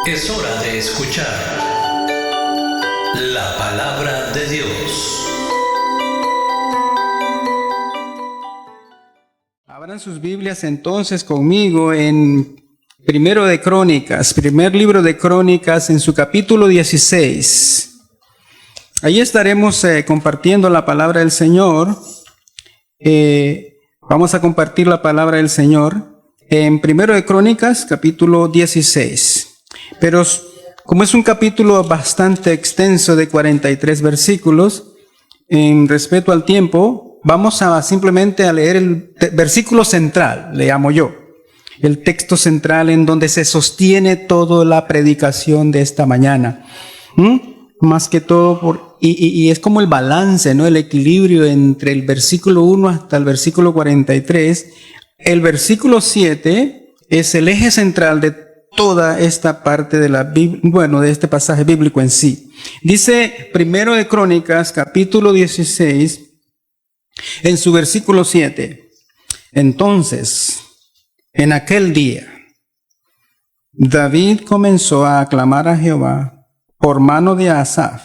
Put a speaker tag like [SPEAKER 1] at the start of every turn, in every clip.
[SPEAKER 1] Es hora de escuchar la palabra de Dios.
[SPEAKER 2] Abran sus Biblias entonces conmigo en Primero de Crónicas, primer libro de Crónicas, en su capítulo 16. Ahí estaremos compartiendo la palabra del Señor. Vamos a compartir la palabra del Señor en Primero de Crónicas, capítulo 16. Pero como es un capítulo bastante extenso de 43 versículos, en respeto al tiempo, vamos a simplemente a leer el versículo central, le llamo yo. El texto central en donde se sostiene toda la predicación de esta mañana. Más que todo, y es como el balance, ¿no? El equilibrio entre el versículo 1 hasta el versículo 43. El versículo 7 es el eje central de toda esta parte de la Biblia, de este pasaje bíblico en sí. Dice Primero de Crónicas, capítulo 16, en su versículo 7. Entonces, en aquel día, David comenzó a aclamar a Jehová por mano de Asaf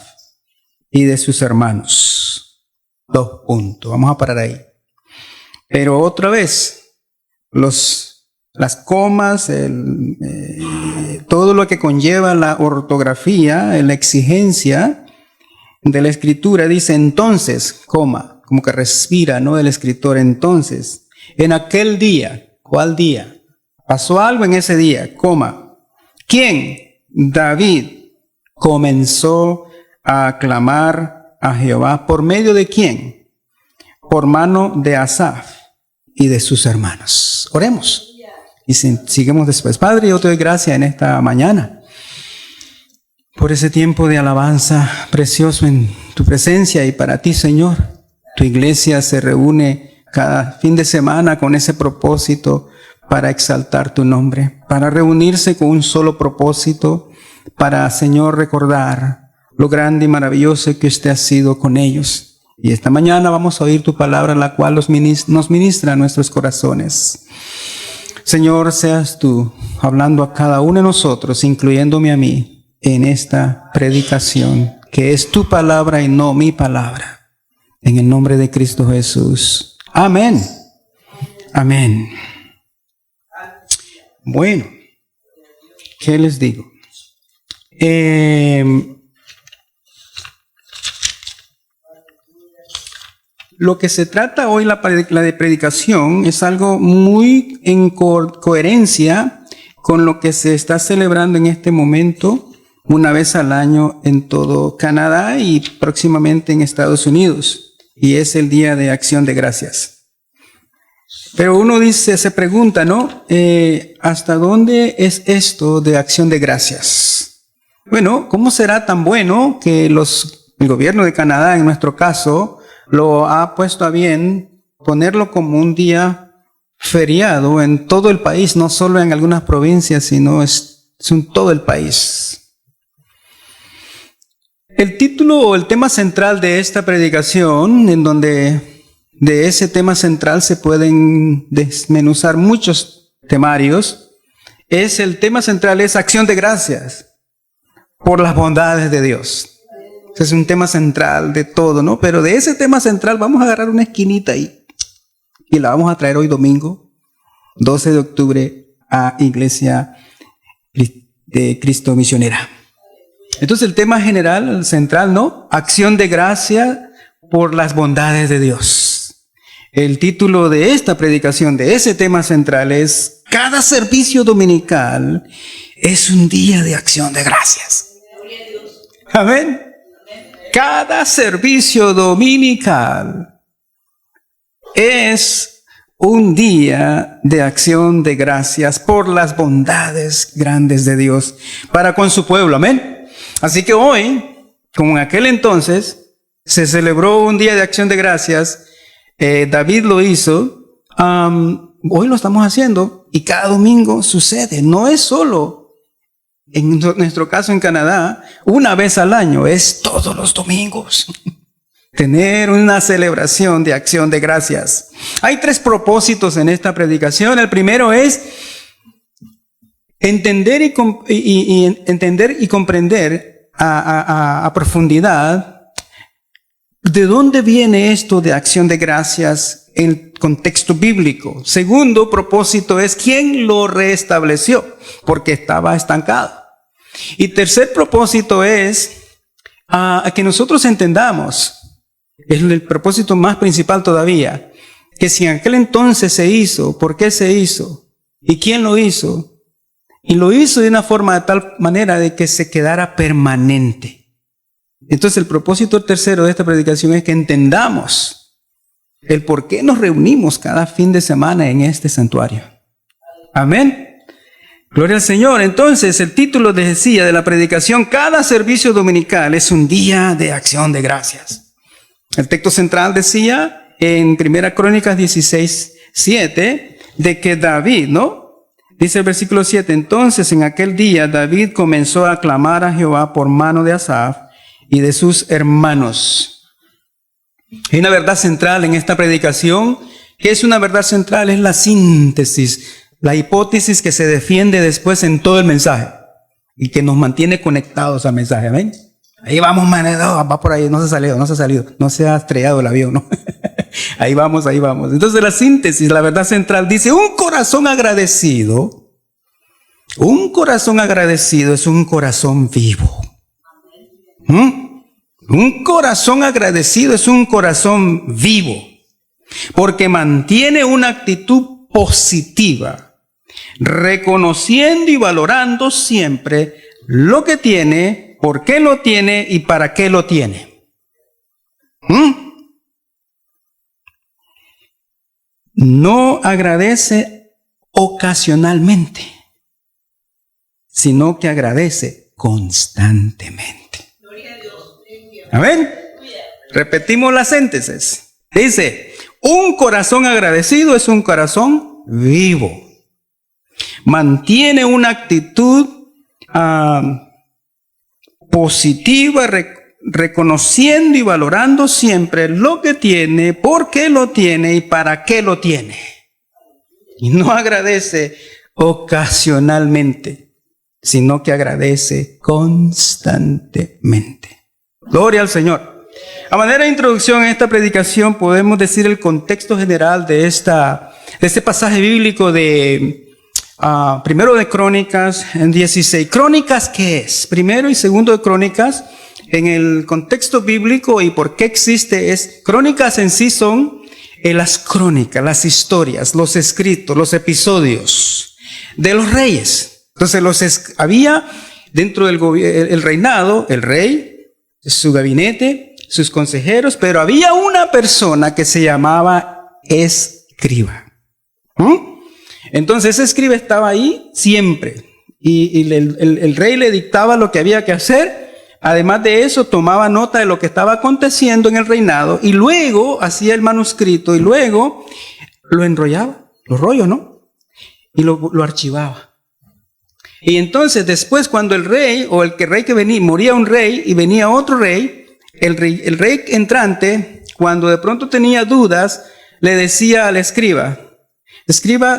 [SPEAKER 2] y de sus hermanos. 2 puntos. Vamos a parar ahí. Pero otra vez, las comas, todo lo que conlleva la ortografía, la exigencia de la escritura, dice entonces, coma, como que respira, ¿no? El escritor, entonces, en aquel día. ¿Cuál día? Pasó algo en ese día, coma. ¿Quién? David comenzó a aclamar a Jehová. ¿Por medio de quién? Por mano de Asaf y de sus hermanos. Oremos. Y seguimos después. Padre, yo te doy gracias en esta mañana por ese tiempo de alabanza precioso en tu presencia y para ti, Señor. Tu iglesia se reúne cada fin de semana con ese propósito para exaltar tu nombre, para reunirse con un solo propósito, para, Señor, recordar lo grande y maravilloso que usted ha sido con ellos. Y esta mañana vamos a oír tu palabra, la cual nos ministra a nuestros corazones. Señor, seas tú hablando a cada uno de nosotros, incluyéndome a mí, en esta predicación, que es tu palabra y no mi palabra. En el nombre de Cristo Jesús. Amén. Amén. Bueno, ¿qué les digo? Lo que se trata hoy, la de predicación, es algo muy en coherencia con lo que se está celebrando en este momento, una vez al año en todo Canadá y próximamente en Estados Unidos. Y es el Día de Acción de Gracias. Pero uno se pregunta, ¿no? ¿Hasta dónde es esto de acción de gracias? Bueno, ¿cómo será tan bueno que el gobierno de Canadá, en nuestro caso, lo ha puesto a bien ponerlo como un día feriado en todo el país, no solo en algunas provincias, sino es en todo el país? El título o el tema central de esta predicación, en donde de ese tema central se pueden desmenuzar muchos temarios, el tema central es acción de gracias por las bondades de Dios. Ese es un tema central de todo, ¿no? Pero de ese tema central vamos a agarrar una esquinita ahí y la vamos a traer hoy domingo, 12 de octubre, a Iglesia de Cristo Misionera. Entonces el tema general, el central, ¿no? Acción de gracia por las bondades de Dios. El título de esta predicación, de ese tema central, es: cada servicio dominical es un día de acción de gracias. Amén. Cada servicio dominical es un día de acción de gracias por las bondades grandes de Dios para con su pueblo. Amén. Así que hoy, como en aquel entonces, se celebró un día de acción de gracias. David lo hizo. Hoy lo estamos haciendo y cada domingo sucede. No es solo en nuestro caso en Canadá, una vez al año, es todos los domingos. Tener una celebración de acción de gracias. Hay 3 propósitos en esta predicación. El primero es entender entender y comprender a profundidad de dónde viene esto de acción de gracias en el contexto bíblico. Segundo propósito es quién lo restableció, porque estaba estancado. Y tercer propósito es a que nosotros entendamos, es el propósito más principal todavía, que si en aquel entonces se hizo, ¿por qué se hizo? ¿Y quién lo hizo? Y lo hizo de una forma de tal manera de que se quedara permanente. Entonces el propósito tercero de esta predicación es que entendamos el por qué nos reunimos cada fin de semana en este santuario. Amén. Gloria al Señor. Entonces, el título decía de la predicación, cada servicio dominical es un día de acción de gracias. El texto central decía en 1 Crónicas 16:7 de que David, ¿no? Dice el versículo 7, entonces en aquel día David comenzó a clamar a Jehová por mano de Asaf y de sus hermanos. Hay una verdad central en esta predicación. ¿Qué es una verdad central? Es la síntesis, la hipótesis que se defiende después en todo el mensaje y que nos mantiene conectados al mensaje. ¿Ven? Ahí vamos, va por ahí, no se ha salido, no se ha estrellado el avión, ¿no? Ahí vamos. Entonces la síntesis, la verdad central dice, un corazón agradecido es un corazón vivo. Un corazón agradecido es un corazón vivo, porque mantiene una actitud positiva, reconociendo y valorando siempre lo que tiene, por qué lo tiene y para qué lo tiene. No agradece ocasionalmente, sino que agradece constantemente. Amén. Repetimos la síntesis. Dice, un corazón agradecido es un corazón vivo. Mantiene una actitud positiva, reconociendo y valorando siempre lo que tiene, por qué lo tiene y para qué lo tiene. Y no agradece ocasionalmente, sino que agradece constantemente. Gloria al Señor. A manera de introducción a esta predicación podemos decir el contexto general de este pasaje bíblico de primero de Crónicas en 16. ¿Crónicas qué es? Primero y segundo de Crónicas en el contexto bíblico y por qué existe es crónicas en sí son las crónicas, las historias, los escritos, los episodios de los reyes. Entonces había dentro del reinado el rey, su gabinete, sus consejeros, pero había una persona que se llamaba escriba. Entonces ese escriba estaba ahí siempre y el rey le dictaba lo que había que hacer. Además de eso, tomaba nota de lo que estaba aconteciendo en el reinado y luego hacía el manuscrito y luego lo enrollaba, los rollos, ¿no? Y lo archivaba. Y entonces después cuando el rey o rey que venía, moría un rey y venía otro rey, el rey entrante, cuando de pronto tenía dudas, le decía al escriba,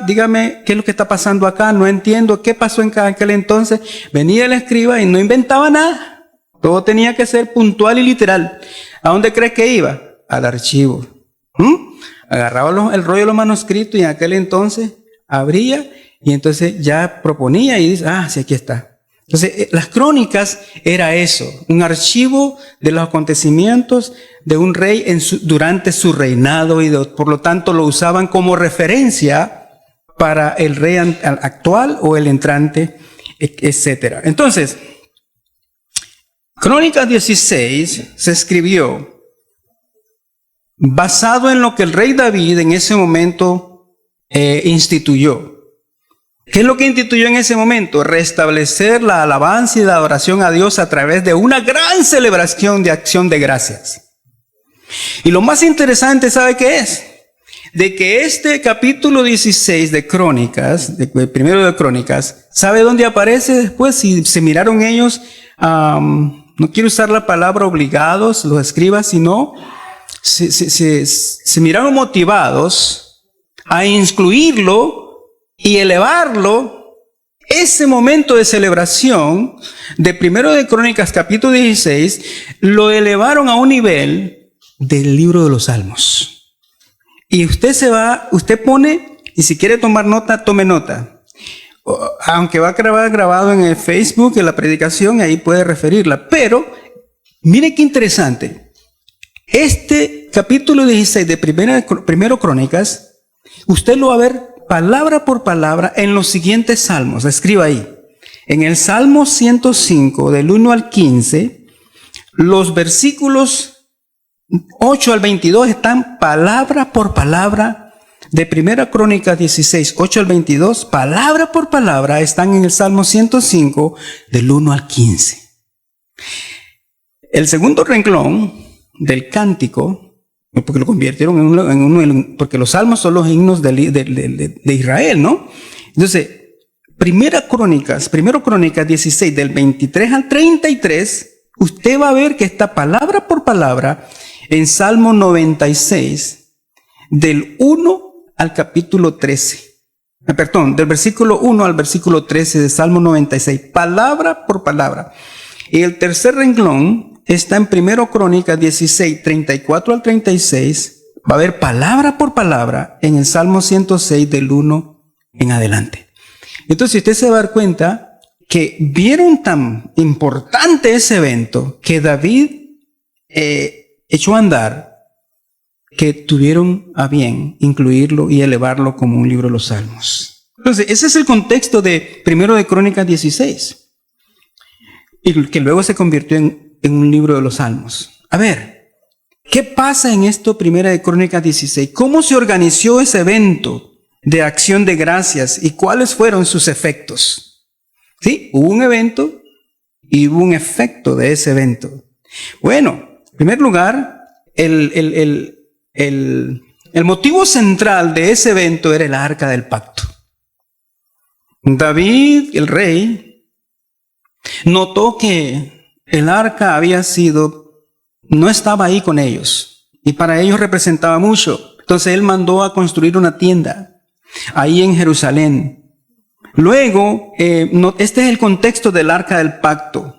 [SPEAKER 2] dígame qué es lo que está pasando acá, no entiendo qué pasó en aquel entonces. Venía el escriba y no inventaba nada. Todo tenía que ser puntual y literal. ¿A dónde crees que iba? Al archivo. Agarraba el rollo de los manuscritos y en aquel entonces abría y entonces ya proponía y dice, sí, aquí está. Entonces, las crónicas era eso, un archivo de los acontecimientos de un rey durante su reinado y por lo tanto lo usaban como referencia para el rey actual o el entrante, etc. Entonces, Crónicas 16 se escribió basado en lo que el rey David en ese momento instituyó. ¿Qué es lo que instituyó en ese momento? Restablecer la alabanza y la adoración a Dios a través de una gran celebración de acción de gracias. Y lo más interesante, ¿sabe qué es? De que este capítulo 16 de Crónicas, primero de Crónicas, ¿sabe dónde aparece después? Si se miraron ellos, no quiero usar la palabra obligados, los escribas, sino se miraron motivados a incluirlo y elevarlo ese momento de celebración de Primero de Crónicas capítulo 16 lo elevaron a un nivel del libro de los Salmos. Y usted pone, y si quiere tomar nota, tome nota. Aunque va a quedar grabado en el Facebook, en la predicación, ahí puede referirla. Pero, mire qué interesante. Este capítulo 16 de Primero Crónicas, usted lo va a ver palabra por palabra en los siguientes salmos. Escriba ahí. En el Salmo 105, del 1 al 15, los versículos 8 al 22 están palabra por palabra de Primera Crónica 16, 8 al 22. Palabra por palabra están en el Salmo 105, del 1 al 15. El segundo renglón del cántico, porque lo convirtieron porque los salmos son los himnos de Israel, ¿no? Entonces, Primero Crónicas 16, del 23 al 33, usted va a ver que está palabra por palabra en Salmo 96, del 1 al capítulo 13. Perdón, del versículo 1 al versículo 13 de Salmo 96, palabra por palabra. Y el tercer renglón está en Primero Crónicas 16, 34 al 36. Va a haber palabra por palabra en el Salmo 106 del 1 en adelante. Entonces usted se va a dar cuenta que vieron tan importante ese evento que David echó a andar, que tuvieron a bien incluirlo y elevarlo como un libro de los Salmos. Entonces ese es el contexto de Primero de Crónicas 16. Y que luego se convirtió en un libro de los Salmos. A ver, ¿qué pasa en esto Primera de Crónicas 16? ¿Cómo se organizó ese evento de acción de gracias y cuáles fueron sus efectos? Sí, hubo un evento y hubo un efecto de ese evento. Bueno, en primer lugar, el motivo central de ese evento era el Arca del Pacto. David, el rey, notó que el arca no estaba ahí con ellos, y para ellos representaba mucho. Entonces él mandó a construir una tienda ahí en Jerusalén. Luego, este es el contexto del Arca del Pacto.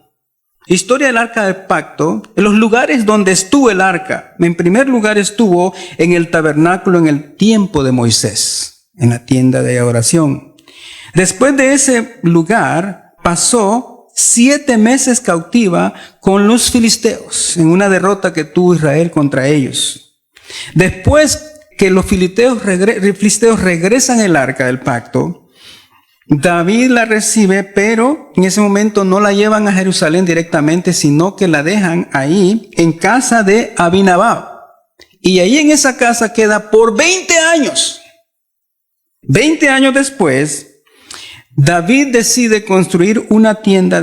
[SPEAKER 2] Historia del Arca del Pacto, en los lugares donde estuvo el arca. En primer lugar estuvo en el tabernáculo en el tiempo de Moisés, en la tienda de oración. Después de ese lugar pasó 7 meses cautiva con los filisteos en una derrota que tuvo Israel contra ellos. Después que los filisteos regresan el arca del pacto, David la recibe, pero en ese momento no la llevan a Jerusalén directamente, sino que la dejan ahí en casa de Abinadab. Y ahí en esa casa queda por 20 años. 20 años después, David decide construir una tienda,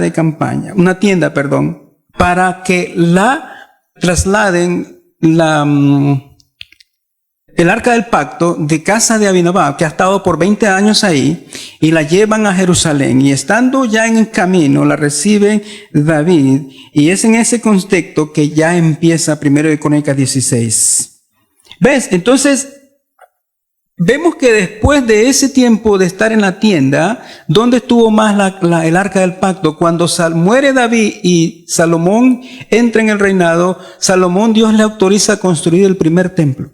[SPEAKER 2] para que la trasladen el arca del pacto de casa de Abinadab, que ha estado por 20 años ahí, y la llevan a Jerusalén. Y estando ya en el camino, la recibe David, y es en ese contexto que ya empieza Primero de Crónicas 16. ¿Ves? Entonces, vemos que después de ese tiempo de estar en la tienda, ¿dónde estuvo más el arca del pacto? Cuando muere David y Salomón entra en el reinado, Salomón, Dios le autoriza a construir el primer templo.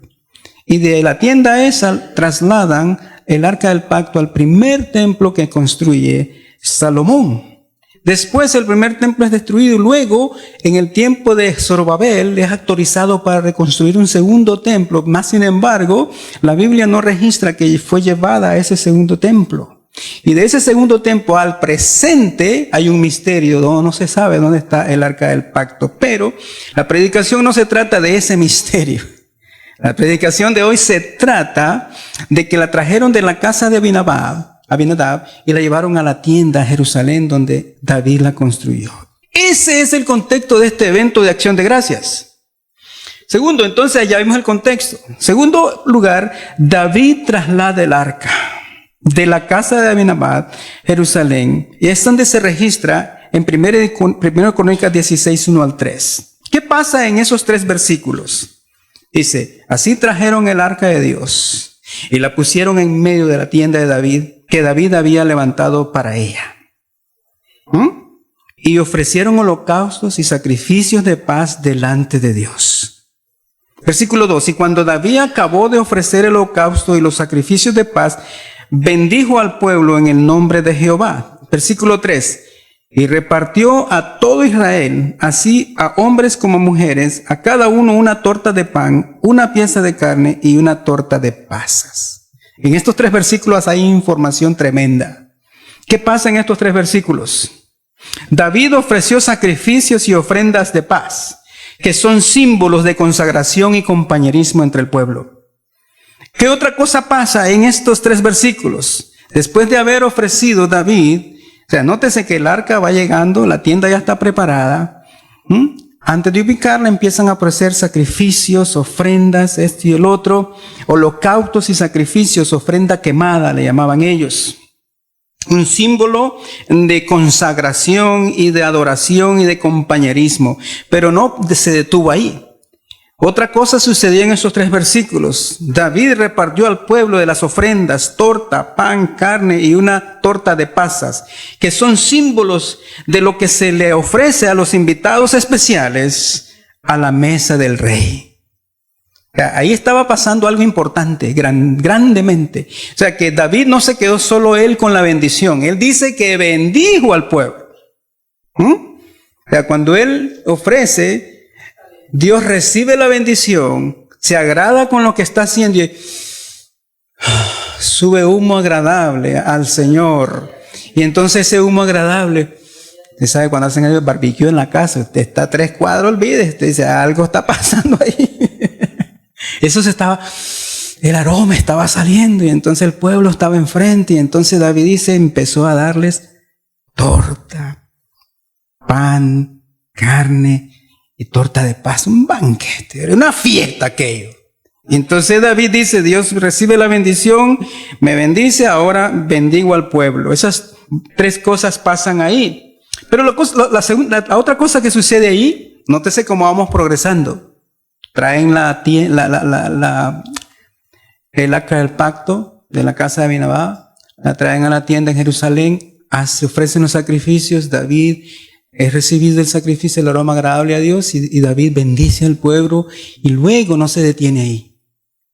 [SPEAKER 2] Y de la tienda esa trasladan el arca del pacto al primer templo que construye Salomón. Después el primer templo es destruido y luego en el tiempo de Zorobabel es autorizado para reconstruir un segundo templo. Más sin embargo, la Biblia no registra que fue llevada a ese segundo templo. Y de ese segundo templo al presente hay un misterio, no se sabe dónde está el arca del pacto. Pero la predicación no se trata de ese misterio. La predicación de hoy se trata de que la trajeron de la casa de Abinadab y la llevaron a la tienda a Jerusalén donde David la construyó. Ese es el contexto de este evento de acción de gracias. Segundo, entonces ya vimos el contexto. Segundo lugar, David traslada el arca de la casa de Abinadab, Jerusalén, y es donde se registra en 1 Crónicas 16, 1 al 3. ¿Qué pasa en esos 3 versículos? Dice, así trajeron el arca de Dios y la pusieron en medio de la tienda de David que David había levantado para ella. Y ofrecieron holocaustos y sacrificios de paz delante de Dios. Versículo 2. Y cuando David acabó de ofrecer el holocausto y los sacrificios de paz, bendijo al pueblo en el nombre de Jehová. Versículo 3. Y repartió a todo Israel, así a hombres como mujeres, a cada uno una torta de pan, una pieza de carne y una torta de pasas. En estos 3 versículos hay información tremenda. ¿Qué pasa en estos 3 versículos? David ofreció sacrificios y ofrendas de paz, que son símbolos de consagración y compañerismo entre el pueblo. ¿Qué otra cosa pasa en estos 3 versículos? Después de haber ofrecido David, o sea, nótese que el arca va llegando, la tienda ya está preparada. Antes de ubicarla empiezan a ofrecer sacrificios, ofrendas, esto y el otro, holocaustos y sacrificios, ofrenda quemada le llamaban ellos. Un símbolo de consagración y de adoración y de compañerismo. Pero no se detuvo ahí. Otra cosa sucedió en esos 3 versículos. David repartió al pueblo de las ofrendas, torta, pan, carne y una torta de pasas, que son símbolos de lo que se le ofrece a los invitados especiales a la mesa del rey. Ahí estaba pasando algo importante, grandemente. O sea, que David no se quedó solo él con la bendición. Él dice que bendijo al pueblo. O sea, cuando él ofrece, Dios recibe la bendición, se agrada con lo que está haciendo y sube humo agradable al Señor. Y entonces ese humo agradable, usted sabe cuando hacen el barbecue en la casa, usted está a 3 cuadros, olvídese, usted dice, algo está pasando ahí. El aroma estaba saliendo y entonces el pueblo estaba enfrente y entonces David dice, empezó a darles torta, pan, carne y torta de paz, un banquete, era una fiesta aquello. Y entonces David dice, Dios recibe la bendición, me bendice, ahora bendigo al pueblo. Esas 3 cosas pasan ahí. Pero la otra cosa que sucede ahí, nótese cómo vamos progresando. Traen el arca del pacto de la casa de Abinadab, la traen a la tienda en Jerusalén, se ofrecen los sacrificios, David es recibido el sacrificio, el aroma agradable a Dios, y David bendice al pueblo, y luego no se detiene ahí.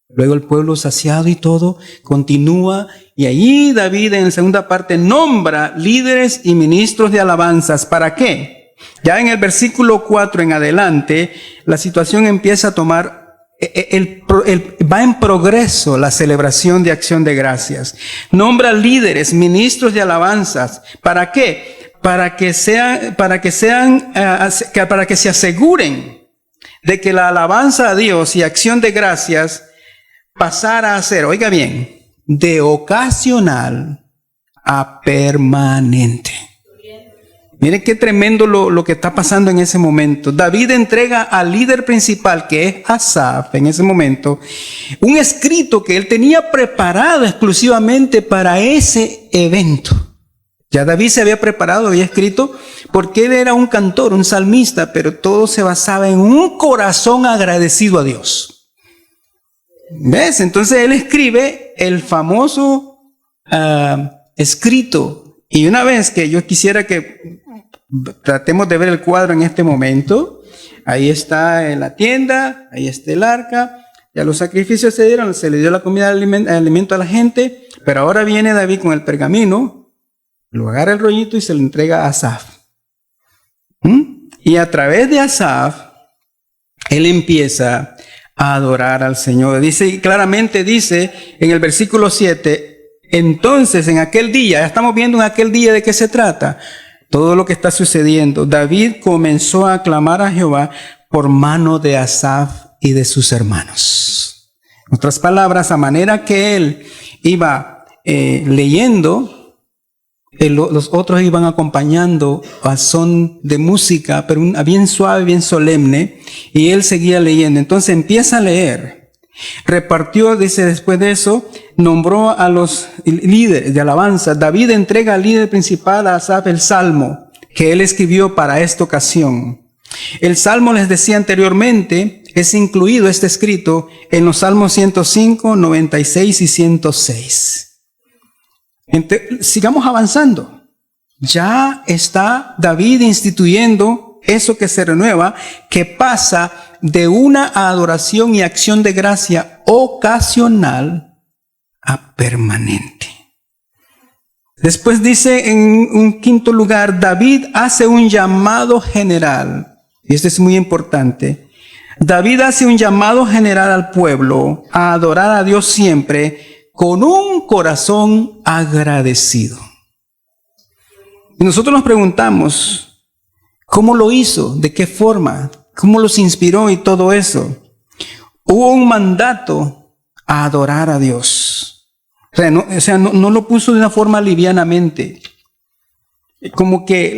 [SPEAKER 2] Luego el pueblo saciado y todo continúa, y allí David en la segunda parte nombra líderes y ministros de alabanzas. ¿Para qué? Ya en el versículo 4 en adelante, la situación empieza a tomar, va en progreso la celebración de acción de gracias. Nombra líderes, ministros de alabanzas. ¿Para qué? Para que se aseguren de que la alabanza a Dios y acción de gracias pasara a ser, oiga bien, de ocasional a permanente. Miren qué tremendo lo que está pasando en ese momento. David entrega al líder principal, que es Asaf, en ese momento, un escrito que él tenía preparado exclusivamente para ese evento. Ya David se había preparado, había escrito, porque él era un cantor, un salmista, pero todo se basaba en un corazón agradecido a Dios. ¿Ves? Entonces él escribe el famoso escrito. Y una vez que yo quisiera que tratemos de ver el cuadro en este momento, ahí está en la tienda, ahí está el arca, ya los sacrificios se dieron, se le dio la comida, el alimento a la gente, pero ahora viene David con el pergamino, lo agarra el rollito y se lo entrega a Asaf. Y a través de Asaf, él empieza a adorar al Señor. Claramente dice en el versículo 7, entonces en aquel día, ya estamos viendo en aquel día de qué se trata, todo lo que está sucediendo. David comenzó a clamar a Jehová por mano de Asaf y de sus hermanos. En otras palabras, a manera que él iba leyendo, los otros iban acompañando a son de música, pero bien suave, bien solemne, y él seguía leyendo. Entonces empieza a leer. Repartió, dice después de eso, nombró a los líderes de alabanza. David entrega al líder principal a Asaf el salmo que él escribió para esta ocasión. El salmo, les decía anteriormente, es incluido este escrito en los salmos 105, 96 y 106. Sigamos avanzando. Ya está David instituyendo eso que se renueva, que pasa de una adoración y acción de gracia ocasional a permanente. Después dice en un quinto lugar, David hace un llamado general. Y esto es muy importante. David hace un llamado general al pueblo a adorar a Dios siempre con un corazón agradecido. Y nosotros nos preguntamos, ¿cómo lo hizo? ¿De qué forma? ¿Cómo los inspiró y todo eso? Hubo un mandato a adorar a Dios. No lo puso de una forma livianamente. Como que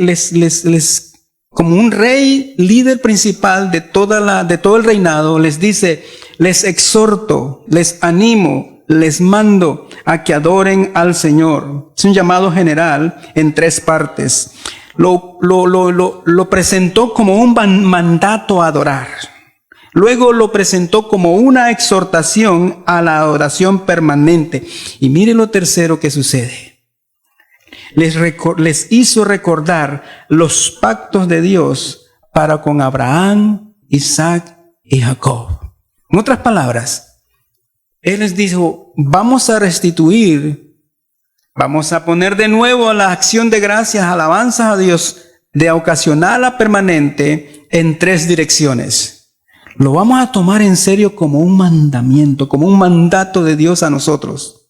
[SPEAKER 2] como un rey, líder principal de todo el reinado, les dice, les exhorto, les animo, les mando a que adoren al Señor. Es un llamado general en 3 partes. Lo presentó como un mandato a adorar. Luego lo presentó como una exhortación a la adoración permanente. Y mire lo tercero que sucede. Les hizo recordar los pactos de Dios para con Abraham, Isaac y Jacob. En otras palabras, Él les dijo, vamos a restituir, vamos a poner de nuevo la acción de gracias, alabanzas a Dios, de ocasional a permanente, en 3 direcciones. Lo vamos a tomar en serio como un mandamiento, como un mandato de Dios a nosotros.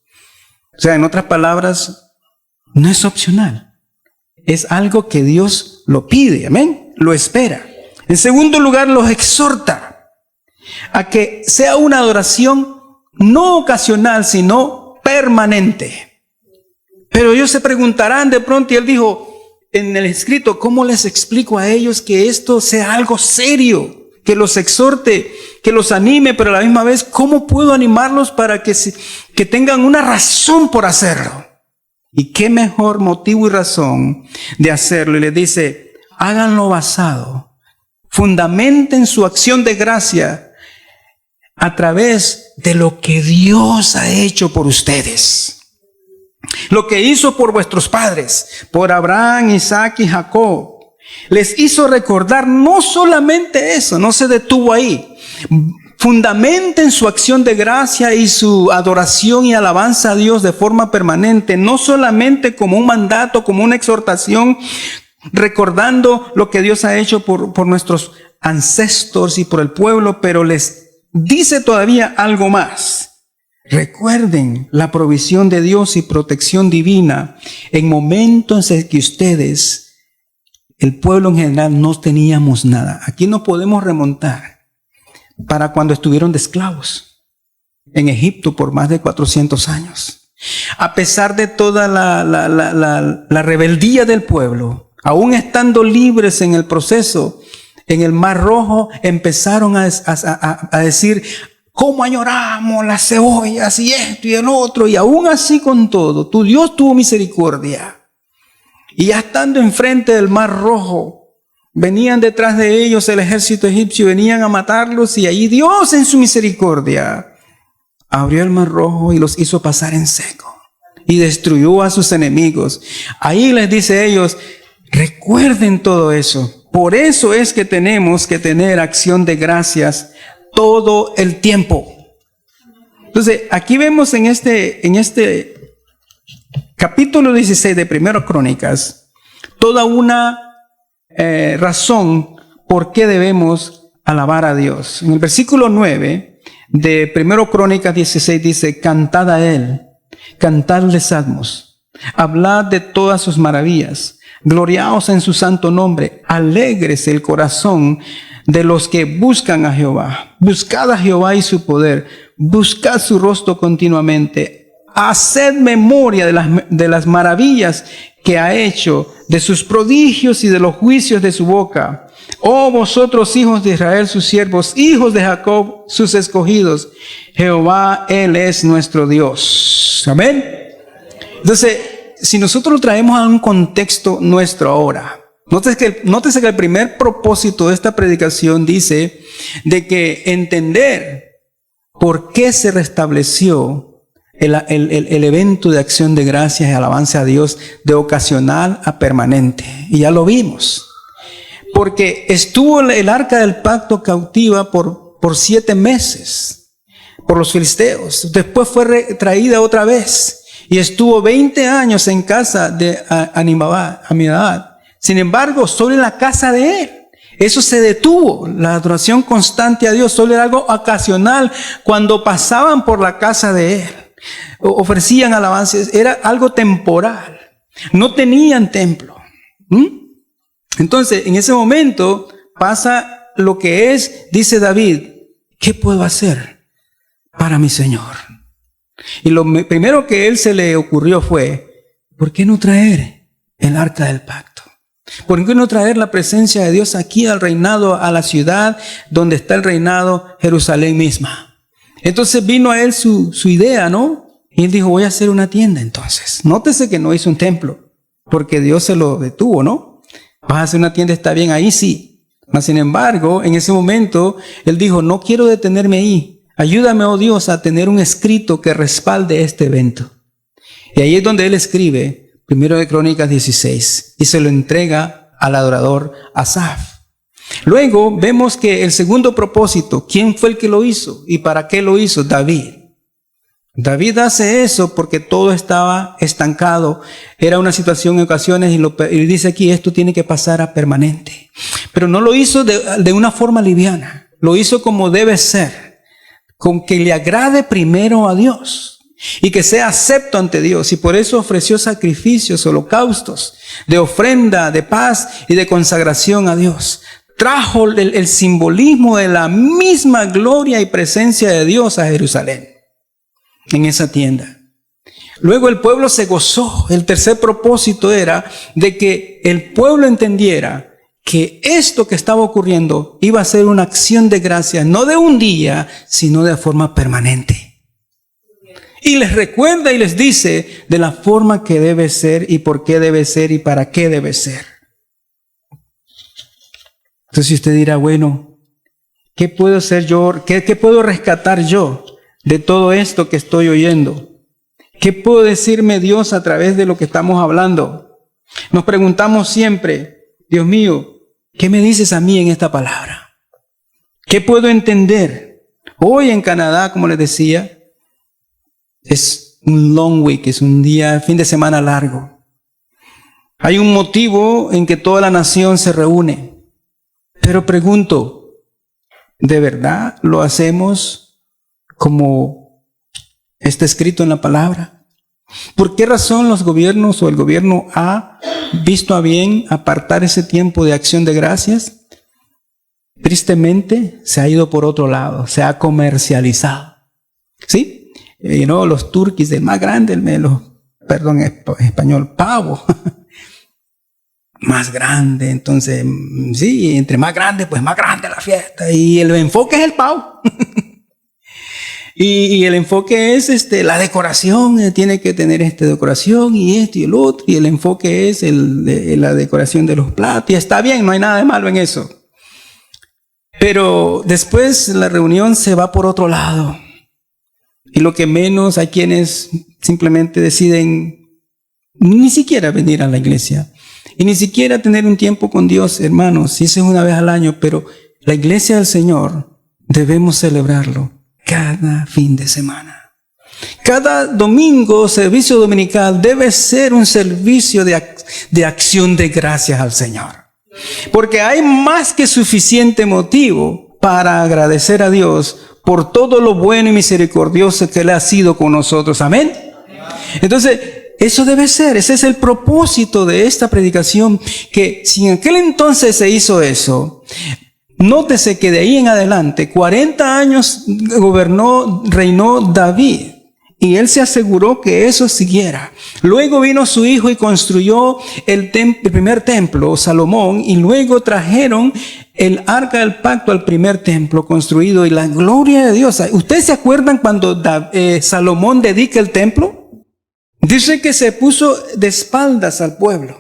[SPEAKER 2] O sea, en otras palabras, no es opcional. Es algo que Dios lo pide, amén, lo espera. En segundo lugar, los exhorta a que sea una adoración no ocasional, sino permanente. Pero ellos se preguntarán de pronto, y él dijo en el escrito, ¿cómo les explico a ellos que esto sea algo serio? Que los exhorte, que los anime, pero a la misma vez, ¿cómo puedo animarlos para que tengan una razón por hacerlo? Y qué mejor motivo y razón de hacerlo. Y les dice, háganlo basado, fundamenten su acción de gracia a través de lo que Dios ha hecho por ustedes. Lo que hizo por vuestros padres, por Abraham, Isaac y Jacob. Les hizo recordar no solamente eso, no se detuvo ahí. Fundamenten su acción de gracia y su adoración y alabanza a Dios de forma permanente, no solamente como un mandato, como una exhortación, recordando lo que Dios ha hecho por nuestros ancestros y por el pueblo, pero les dice todavía algo más. Recuerden la provisión de Dios y protección divina en momentos en que ustedes, el pueblo en general, no teníamos nada. Aquí no podemos remontar para cuando estuvieron de esclavos en Egipto por más de 400 años. A pesar de toda la rebeldía del pueblo, aún estando libres en el proceso, en el Mar Rojo empezaron a decir, ¿cómo añoramos las cebollas y esto y el otro? Y aún así con todo, tu Dios tuvo misericordia. Y ya estando enfrente del Mar Rojo, venían detrás de ellos el ejército egipcio, venían a matarlos, y ahí Dios en su misericordia abrió el Mar Rojo y los hizo pasar en seco y destruyó a sus enemigos. Ahí les dice a ellos, recuerden todo eso. Por eso es que tenemos que tener acción de gracias todo el tiempo. Entonces, aquí vemos en este capítulo 16 de 1 Crónicas, toda una razón por qué debemos alabar a Dios. En el versículo 9 de 1 Crónicas 16 dice, cantad a Él, cantadle salmos, hablad de todas sus maravillas, gloriaos en su santo nombre, alégrese el corazón de los que buscan a Jehová. Buscad a Jehová y su poder, buscad su rostro continuamente, haced memoria de las maravillas que ha hecho, de sus prodigios y de los juicios de su boca. Oh vosotros hijos de Israel, sus siervos, hijos de Jacob, sus escogidos. Jehová, Él es nuestro Dios. Amén. Entonces, si nosotros lo traemos a un contexto nuestro ahora, nótese que el primer propósito de esta predicación dice de que entender por qué se restableció el evento de acción de gracias y alabanza a Dios de ocasional a permanente. Y ya lo vimos. Porque estuvo el arca del pacto cautiva por 7 meses por los filisteos. Después fue traída otra vez y estuvo 20 años en casa de Aminadab. Sin embargo, solo en la casa de él. Eso se detuvo. La adoración constante a Dios solo era algo ocasional cuando pasaban por la casa de él. Ofrecían alabanzas. Era algo temporal. No tenían templo. Entonces, en ese momento pasa lo que es, dice David, ¿qué puedo hacer para mi Señor? Y lo primero que él se le ocurrió fue, ¿por qué no traer el arca del pacto? ¿Por qué no traer la presencia de Dios aquí al reinado, a la ciudad donde está el reinado, Jerusalén misma? Entonces vino a él su idea, ¿no? Y él dijo, voy a hacer una tienda entonces. Nótese que no hizo un templo, porque Dios se lo detuvo, ¿no? Vas a hacer una tienda, está bien, ahí sí. Mas sin embargo, en ese momento, él dijo, no quiero detenerme ahí. Ayúdame, oh Dios, a tener un escrito que respalde este evento. Y ahí es donde él escribe, 1 de Crónicas 16, y se lo entrega al adorador Asaf. Luego vemos que el segundo propósito, ¿quién fue el que lo hizo? ¿Y para qué lo hizo? David. David hace eso porque todo estaba estancado. Era una situación en ocasiones y dice aquí, esto tiene que pasar a permanente. Pero no lo hizo de una forma liviana. Lo hizo como debe ser. Con que le agrade primero a Dios. Y que sea acepto ante Dios. Y por eso ofreció sacrificios, holocaustos, de ofrenda, de paz y de consagración a Dios. Trajo el simbolismo de la misma gloria y presencia de Dios a Jerusalén. En esa tienda. Luego el pueblo se gozó. El tercer propósito era de que el pueblo entendiera que esto que estaba ocurriendo iba a ser una acción de gracias, no de un día, sino de forma permanente. Y les recuerda y les dice de la forma que debe ser y por qué debe ser y para qué debe ser. Entonces usted dirá, bueno, ¿qué puedo hacer yo? ¿Qué puedo rescatar yo de todo esto que estoy oyendo? ¿Qué puedo decirme Dios a través de lo que estamos hablando? Nos preguntamos siempre, Dios mío, ¿qué me dices a mí en esta palabra? ¿Qué puedo entender? Hoy en Canadá, como les decía, es un long week, es un día, fin de semana largo. Hay un motivo en que toda la nación se reúne. Pero pregunto, ¿de verdad lo hacemos como está escrito en la palabra? ¿Por qué razón los gobiernos o el gobierno ha visto a bien apartar ese tiempo de acción de gracias? Tristemente se ha ido por otro lado, se ha comercializado. ¿Sí? Los turquís, el más grande, español, pavo. Más grande, entonces, sí, entre más grande, pues más grande la fiesta. Y el enfoque es el pavo. Y el enfoque es la decoración, tiene que tener esta decoración y esto y el otro. Y el enfoque es la decoración de los platos. Y está bien, no hay nada de malo en eso. Pero después la reunión se va por otro lado. Y lo que menos hay quienes simplemente deciden ni siquiera venir a la iglesia. Y ni siquiera tener un tiempo con Dios, hermanos. Si eso es una vez al año, pero la iglesia del Señor debemos celebrarlo cada fin de semana. Cada domingo, servicio dominical, debe ser un servicio de acción de gracias al Señor. Porque hay más que suficiente motivo para agradecer a Dios por todo lo bueno y misericordioso que Él ha sido con nosotros. Amén. Entonces, eso debe ser, ese es el propósito de esta predicación, que si en aquel entonces se hizo eso, nótese que de ahí en adelante, 40 años reinó David, y él se aseguró que eso siguiera. Luego vino su hijo y construyó el primer templo, Salomón, y luego trajeron el arca del pacto al primer templo construido, y la gloria de Dios. ¿Ustedes se acuerdan cuando Salomón dedica el templo? Dice que se puso de espaldas al pueblo.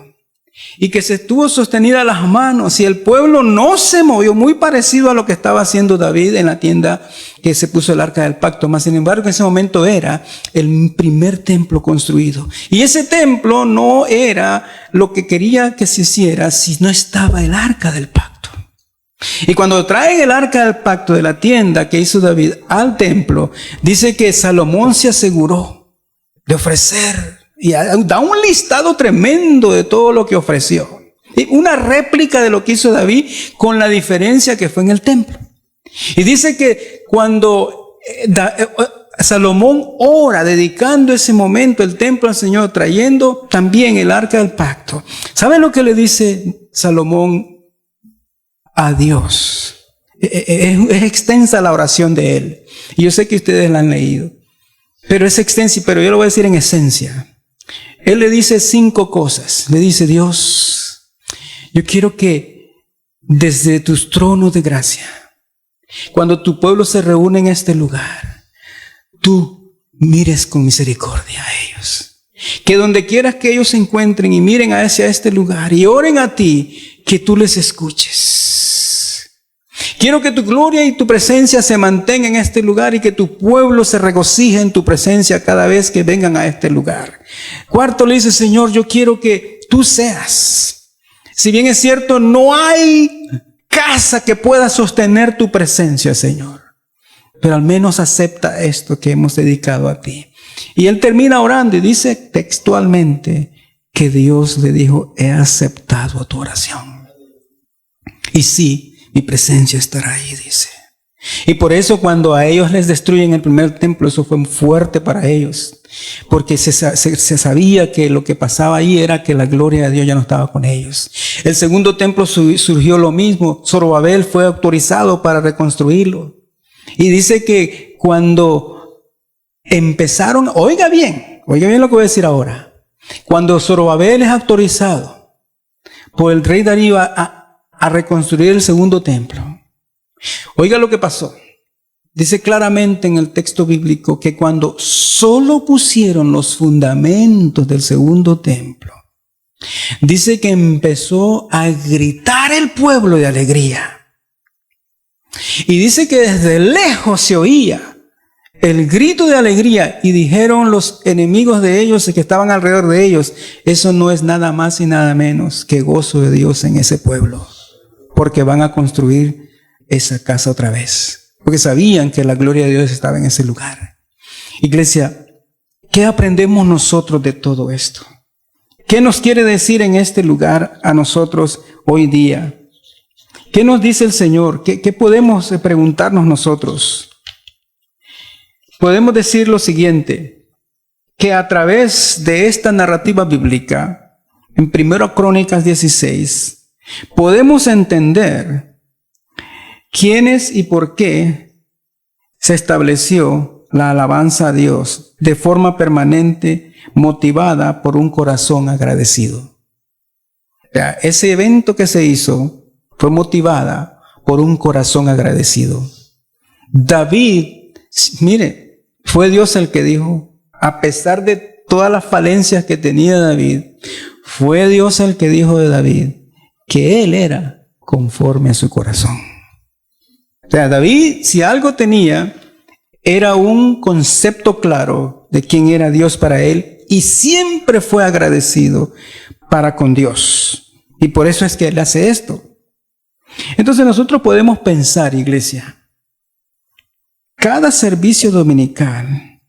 [SPEAKER 2] y que se estuvo sostenida las manos y el pueblo no se movió, muy parecido a lo que estaba haciendo David en la tienda que se puso el arca del pacto. Mas sin embargo en ese momento era el primer templo construido, y ese templo no era lo que quería que se hiciera si no estaba el arca del pacto. Y cuando traen el arca del pacto de la tienda que hizo David al templo, dice que Salomón se aseguró de ofrecer, y da un listado tremendo de todo lo que ofreció. Una réplica de lo que hizo David, con la diferencia que fue en el templo. Y dice que cuando Salomón ora, dedicando ese momento el templo al Señor, trayendo también el arca del pacto, ¿sabe lo que le dice Salomón a Dios? Es extensa la oración de él, y yo sé que ustedes la han leído, pero es extensa, pero yo lo voy a decir en esencia. Él le dice 5 cosas. Le dice: Dios, yo quiero que desde tus tronos de gracia, cuando tu pueblo se reúne en este lugar, tú mires con misericordia a ellos. Que donde quieras que ellos se encuentren y miren hacia este lugar y oren a ti, que tú les escuches. Quiero que tu gloria y tu presencia se mantengan en este lugar y que tu pueblo se regocije en tu presencia cada vez que vengan a este lugar. 4, le dice: Señor, yo quiero que tú seas. Si bien es cierto, no hay casa que pueda sostener tu presencia, Señor, pero al menos acepta esto que hemos dedicado a ti. Y él termina orando y dice textualmente que Dios le dijo: he aceptado tu oración. Y sí, mi presencia estará ahí, dice. Y por eso cuando a ellos les destruyen el primer templo, eso fue fuerte para ellos, porque se sabía que lo que pasaba ahí era que la gloria de Dios ya no estaba con ellos. El segundo templo surgió lo mismo. Zorobabel fue autorizado para reconstruirlo. Y dice que cuando empezaron, oiga bien lo que voy a decir ahora. Cuando Zorobabel es autorizado por el rey Darío a reconstruir el segundo templo, oiga lo que pasó. Dice claramente en el texto bíblico que cuando solo pusieron los fundamentos del segundo templo, dice que empezó a gritar el pueblo de alegría. Y dice que desde lejos se oía el grito de alegría, y dijeron los enemigos de ellos que estaban alrededor de ellos: eso no es nada más y nada menos que gozo de Dios en ese pueblo, porque van a construir esa casa otra vez, porque sabían que la gloria de Dios estaba en ese lugar. Iglesia, ¿qué aprendemos nosotros de todo esto? ¿Qué nos quiere decir en este lugar a nosotros hoy día? ¿Qué nos dice el Señor? ¿Qué podemos preguntarnos nosotros? Podemos decir lo siguiente, que a través de esta narrativa bíblica, en 1 Crónicas 16, podemos entender quiénes y por qué se estableció la alabanza a Dios de forma permanente, motivada por un corazón agradecido. Ese evento que se hizo fue motivada por un corazón agradecido. David, mire, fue Dios el que dijo, a pesar de todas las falencias que tenía David, fue Dios el que dijo de David que él era conforme a su corazón. O sea, David, si algo tenía, era un concepto claro de quién era Dios para él, y siempre fue agradecido para con Dios. Y por eso es que él hace esto. Entonces nosotros podemos pensar, iglesia, cada servicio dominical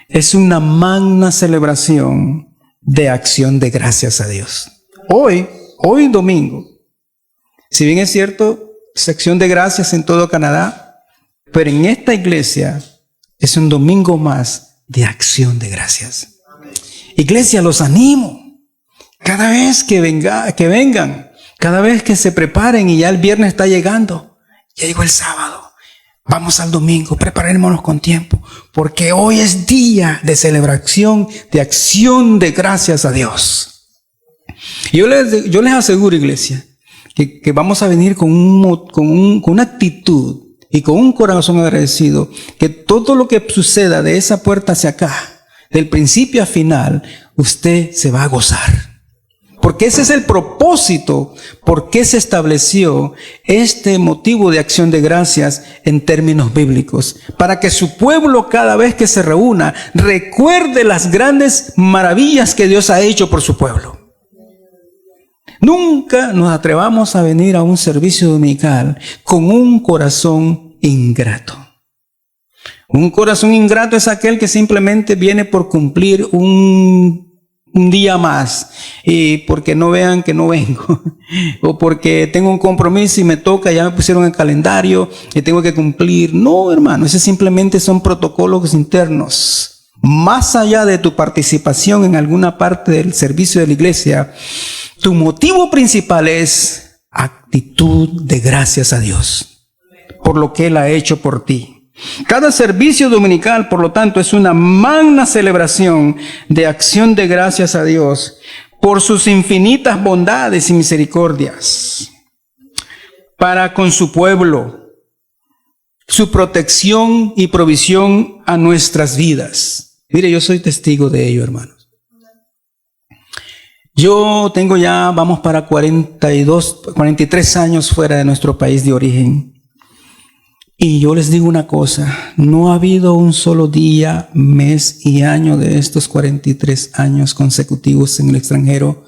[SPEAKER 2] es una magna celebración de acción de gracias a Dios. Hoy domingo, si bien es cierto, sección de gracias en todo Canadá, pero en esta iglesia es un domingo más de acción de gracias. Iglesia, los animo. Cada vez que vengan, cada vez que se preparen, y ya el viernes está llegando, ya llegó el sábado. Vamos al domingo, preparémonos con tiempo, porque hoy es día de celebración, de acción de gracias a Dios. Yo les aseguro, iglesia, que vamos a venir con una actitud y con un corazón agradecido, que todo lo que suceda de esa puerta hacia acá, del principio a final, usted se va a gozar. Porque ese es el propósito, por qué se estableció este motivo de acción de gracias en términos bíblicos. Para que su pueblo cada vez que se reúna recuerde las grandes maravillas que Dios ha hecho por su pueblo. Nunca nos atrevamos a venir a un servicio dominical con un corazón ingrato. Un corazón ingrato es aquel que simplemente viene por cumplir un día más, y porque no vean que no vengo, o porque tengo un compromiso y me toca, ya me pusieron el calendario y tengo que cumplir. No, hermano, esos simplemente son protocolos internos. Más allá de tu participación en alguna parte del servicio de la iglesia, tu motivo principal es actitud de gracias a Dios por lo que Él ha hecho por ti. Cada servicio dominical, por lo tanto, es una magna celebración de acción de gracias a Dios por sus infinitas bondades y misericordias para con su pueblo, su protección y provisión a nuestras vidas. Mire, yo soy testigo de ello, hermanos. Yo tengo ya, vamos para 43 años fuera de nuestro país de origen. Y yo les digo una cosa, no ha habido un solo día, mes y año de estos 43 años consecutivos en el extranjero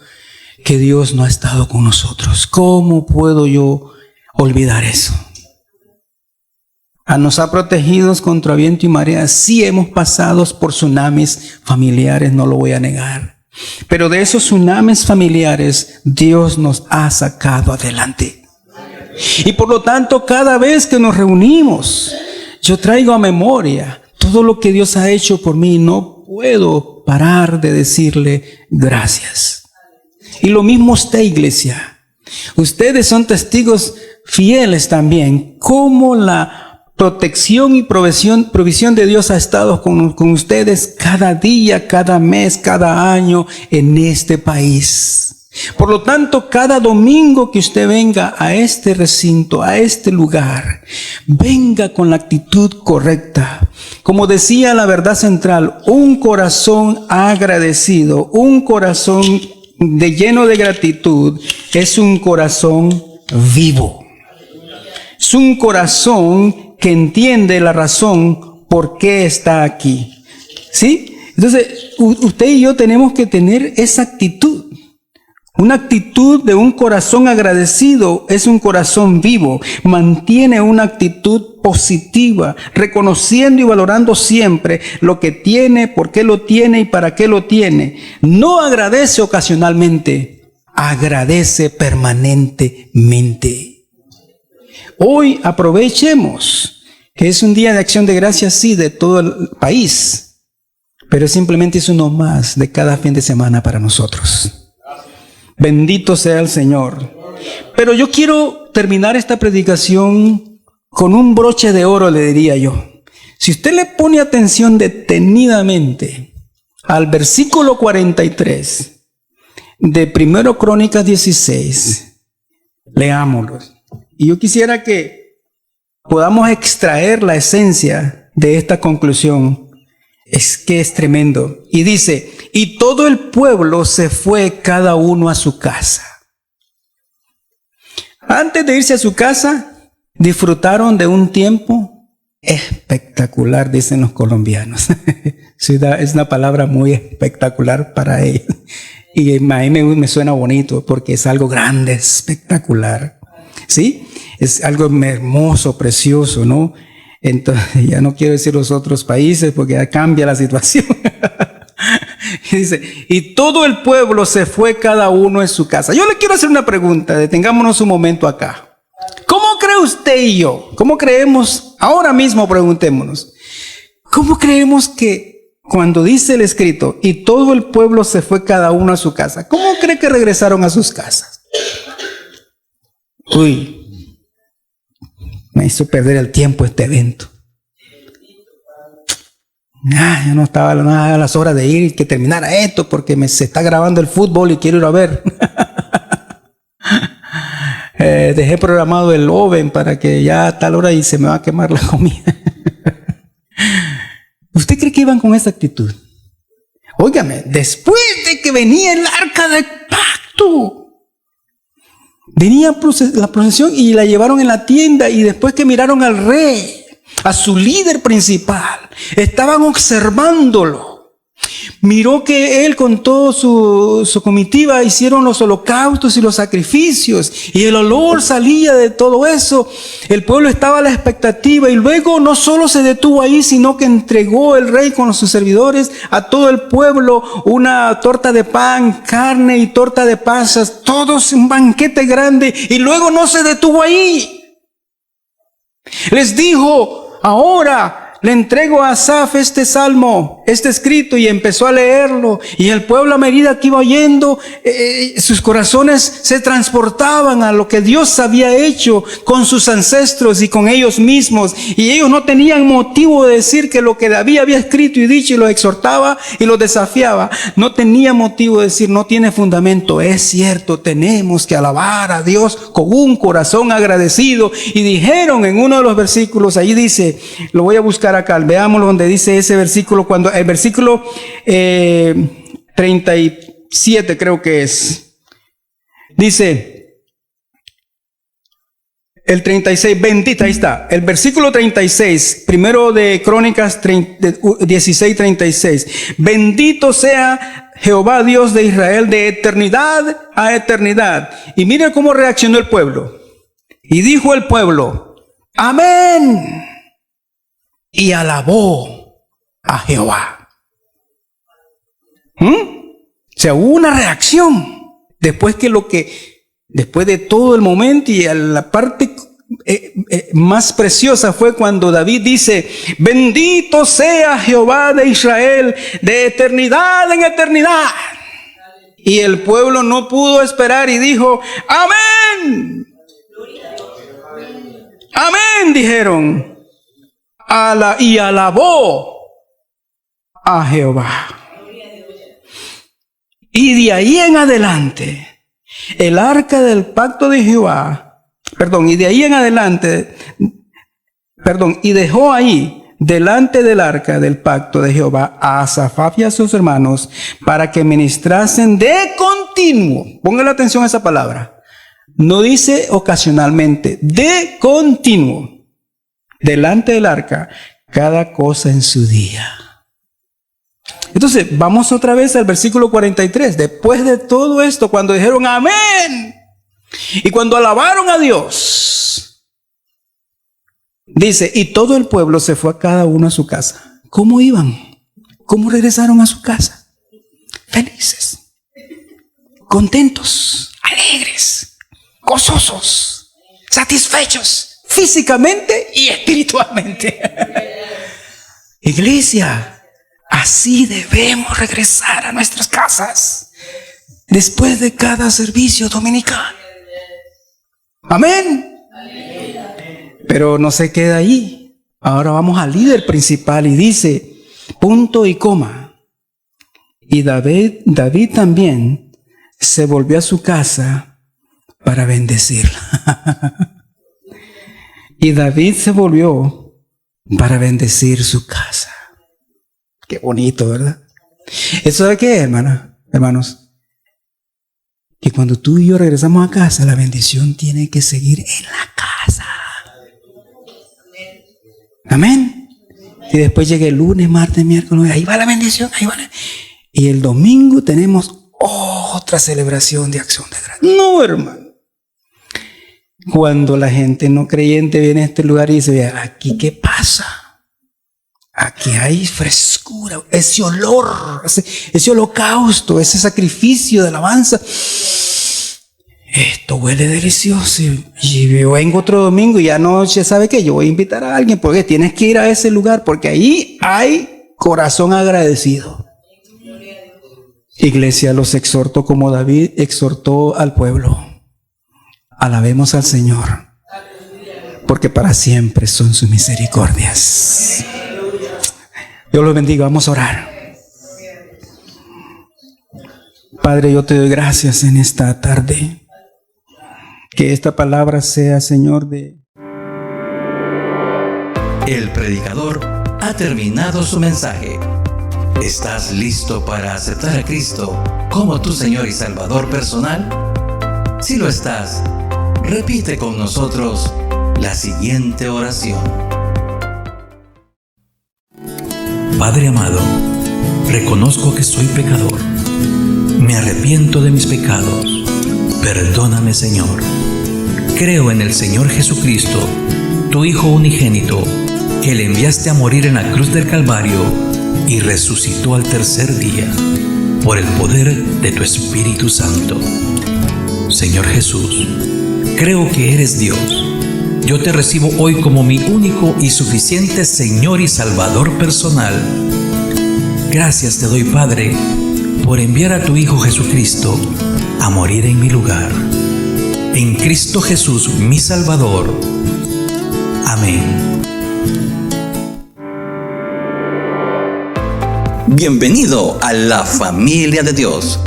[SPEAKER 2] que Dios no ha estado con nosotros. ¿Cómo puedo yo olvidar eso? Nos ha protegido contra viento y marea. Sí hemos pasado por tsunamis familiares, no lo voy a negar. Pero de esos tsunamis familiares, Dios nos ha sacado adelante. Y por lo tanto, cada vez que nos reunimos, yo traigo a memoria todo lo que Dios ha hecho por mí. No puedo parar de decirle gracias. Y lo mismo usted, iglesia. Ustedes son testigos fieles también, cómo la protección y provisión de Dios ha estado con ustedes cada día, cada mes, cada año en este país. Por lo tanto, cada domingo que usted venga a este recinto, a este lugar, venga con la actitud correcta. Como decía la verdad central, un corazón agradecido, un corazón lleno de gratitud, es un corazón vivo. Es un corazón que entiende la razón por qué está aquí. ¿Sí? Entonces, usted y yo tenemos que tener esa actitud. Una actitud de un corazón agradecido es un corazón vivo. Mantiene una actitud positiva, reconociendo y valorando siempre lo que tiene, por qué lo tiene y para qué lo tiene. No agradece ocasionalmente, agradece permanentemente. Hoy aprovechemos que es un día de acción de gracias, sí, de todo el país, pero simplemente es uno más de cada fin de semana para nosotros. Bendito sea el Señor. Pero yo quiero terminar esta predicación con un broche de oro, le diría yo. Si usted le pone atención detenidamente al versículo 43 de 1 Crónicas 16, leámoslo. Y yo quisiera que podamos extraer la esencia de esta conclusión. Es que es tremendo. Y dice, y todo el pueblo se fue cada uno a su casa. Antes de irse a su casa, disfrutaron de un tiempo espectacular, dicen los colombianos. Es una palabra muy espectacular para ellos. Y a mí me suena bonito porque es algo grande, espectacular. ¿Sí? Es algo hermoso, precioso, ¿no? Entonces, ya no quiero decir los otros países porque ya cambia la situación. Y dice, y todo el pueblo se fue cada uno en su casa. Yo le quiero hacer una pregunta, detengámonos un momento acá. ¿Cómo cree usted y yo? ¿Cómo creemos? Ahora mismo preguntémonos. ¿Cómo creemos que cuando dice el escrito, y todo el pueblo se fue cada uno a su casa? ¿Cómo cree que regresaron a sus casas? Uy. Me hizo perder el tiempo este evento. Ya no estaba a las horas de ir y que terminara esto porque se está grabando el fútbol y quiero ir a ver. Dejé programado el oven para que ya a tal hora y se me va a quemar la comida. ¿Usted cree que iban con esa actitud? Óigame, después de que venía el arca del pacto, Venía la procesión y la llevaron en la tienda, y después que miraron al rey, a su líder principal, estaban observándolo. Miró que él con toda su comitiva hicieron los holocaustos y los sacrificios, y el olor salía de todo eso. El pueblo estaba a la expectativa, y luego no solo se detuvo ahí, sino que entregó el rey con sus servidores a todo el pueblo una torta de pan, carne y torta de pasas, todos un banquete grande. Y luego no se detuvo ahí. Les dijo: ahora le entrego a Asaf este salmo, este escrito, y empezó a leerlo. Y el pueblo, a medida que iba oyendo, sus corazones se transportaban a lo que Dios había hecho con sus ancestros y con ellos mismos. Y ellos no tenían motivo de decir que lo que David había escrito y dicho y los exhortaba y los desafiaba, no tenía motivo de decir, no tiene fundamento. Es cierto, tenemos que alabar a Dios con un corazón agradecido. Y dijeron en uno de los versículos, ahí dice, lo voy a buscar acá, veámoslo donde dice ese versículo, cuando el versículo 37 creo que es, dice el 36, bendita, ahí está, el versículo 36, primero de Crónicas 16:36, bendito sea Jehová Dios de Israel de eternidad a eternidad. Y mira cómo reaccionó el pueblo. Y dijo el pueblo, amén. Y alabó a Jehová. O sea, hubo una reacción. Después de todo el momento, y la parte más preciosa fue cuando David dice, bendito sea Jehová de Israel de eternidad en eternidad. Y el pueblo no pudo esperar y dijo, amén. Amén, dijeron. Y alabó a Jehová. Y de ahí en adelante, el arca del pacto de Jehová, y dejó ahí delante del arca del pacto de Jehová a Asaf y a sus hermanos para que ministrasen de continuo. Póngale atención a esa palabra. No dice ocasionalmente, de continuo. Delante del arca, cada cosa en su día. Entonces, vamos otra vez al versículo 43. Después de todo esto, cuando dijeron amén, y cuando alabaron a Dios, dice, y todo el pueblo se fue a cada uno a su casa. ¿Cómo iban? ¿Cómo regresaron a su casa? Felices, contentos, alegres, gozosos, satisfechos, físicamente y espiritualmente. Iglesia, así debemos regresar a nuestras casas después de cada servicio dominical. Amén. Pero no se queda ahí. Ahora vamos al líder principal y dice, punto y coma. Y David también se volvió a su casa para bendecirla. Y David se volvió para bendecir su casa. Qué bonito, ¿verdad? ¿Eso de qué, hermanos? Que cuando tú y yo regresamos a casa, la bendición tiene que seguir en la casa. Amén. Y después llega el lunes, martes, miércoles, ahí va la bendición, ahí va. Y el domingo tenemos otra celebración de acción de gracias. No, hermano. Cuando la gente no creyente viene a este lugar y dice, aquí qué pasa, aquí hay frescura, ese olor, ese holocausto, ese sacrificio de alabanza, esto huele delicioso. Y yo vengo otro domingo y anoche, ¿sabe qué? Yo voy a invitar a alguien porque tienes que ir a ese lugar porque ahí hay corazón agradecido. Iglesia, los exhorto como David exhortó al pueblo. Alabemos al Señor, porque para siempre son sus misericordias. Dios los bendiga. Vamos a orar. Padre, yo te doy gracias en esta tarde. Que esta palabra sea, Señor,
[SPEAKER 1] El predicador ha terminado su mensaje. ¿Estás listo para aceptar a Cristo como tu Señor y Salvador personal? Si lo estás, repite con nosotros la siguiente oración. Padre amado, reconozco que soy pecador. Me arrepiento de mis pecados. Perdóname, Señor. Creo en el Señor Jesucristo, tu Hijo unigénito, que le enviaste a morir en la cruz del Calvario y resucitó al tercer día por el poder de tu Espíritu Santo. Señor Jesús, creo que eres Dios. Yo te recibo hoy como mi único y suficiente Señor y Salvador personal. Gracias te doy, Padre, por enviar a tu Hijo Jesucristo a morir en mi lugar. En Cristo Jesús, mi Salvador. Amén. Bienvenido a la familia de Dios.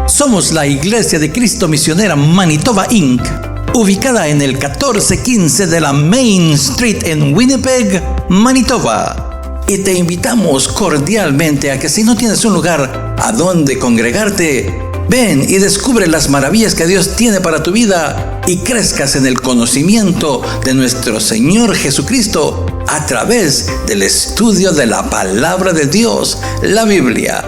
[SPEAKER 1] Somos la Iglesia de Cristo Misionera Manitoba Inc., ubicada en el 1415 de la Main Street en Winnipeg, Manitoba. Y te invitamos cordialmente a que si no tienes un lugar a donde congregarte, ven y descubre las maravillas que Dios tiene para tu vida y crezcas en el conocimiento de nuestro Señor Jesucristo a través del estudio de la palabra de Dios, la Biblia.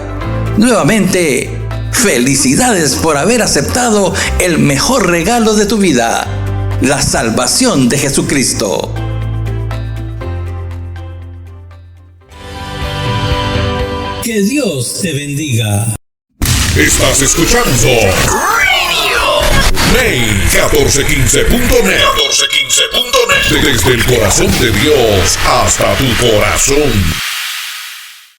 [SPEAKER 1] Nuevamente, felicidades por haber aceptado el mejor regalo de tu vida, la salvación de Jesucristo. Que Dios te bendiga.
[SPEAKER 3] Estás escuchando Main 1415.net. Desde el corazón de Dios hasta tu corazón.